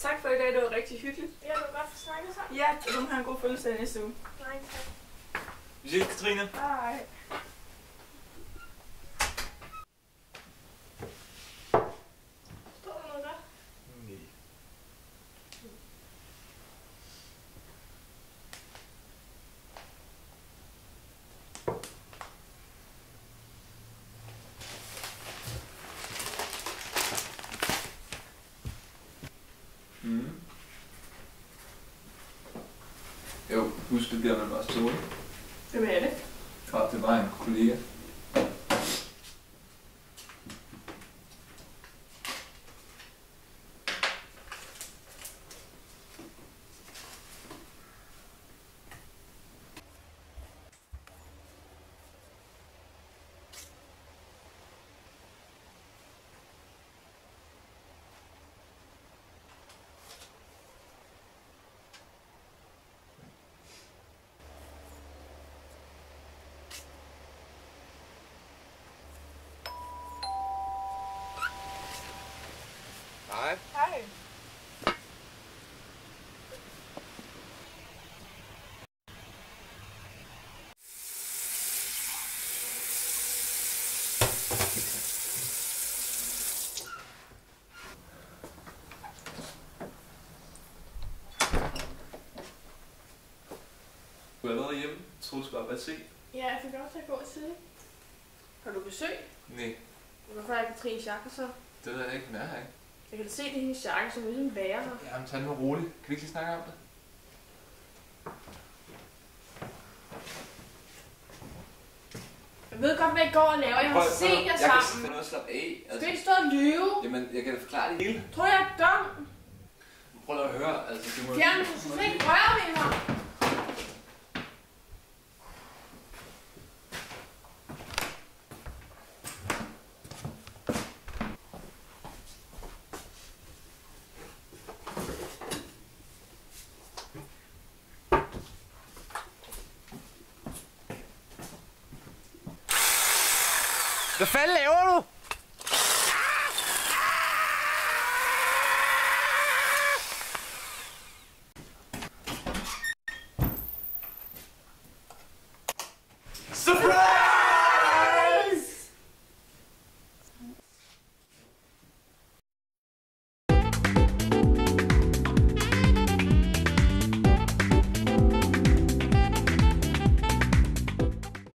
Tak for i dag, det var rigtig hyggeligt. Ja, du kan godt få snakket sammen. Ja, du må have en god fødselsdag næste uge. Nej, tak. Vi ses, Katrine. Hej. Står der noget der? Nej. Jo, husk det der med os to, ikke? Hvem er det? Og det var en kollega. Hej. Hej. Du er allerede hjemme. Jeg troede, du skulle arbejde sent. Ja, jeg fik lov til at gå tidligt. Har du besøg? Nej, Hvorfor er Katrines jakke så? det ved jeg ikke, men jeg er her ikke. Jeg kan da se, det er hendes jakke, som ligesom være her. Jamen, tag det nu roligt. Kan vi ikke lige snakke om det? Jeg ved godt, hvad I går og laver. Jeg har set jer Jeg sammen. kan noget at slappe af. Skal vi ikke stå og lyve? Jamen, jeg kan da forklare det hele. Tror jeg er dum? Prøv at høre, altså, du må... Fjern, du skal ikke røre ved mig. Hvad fanden laver du?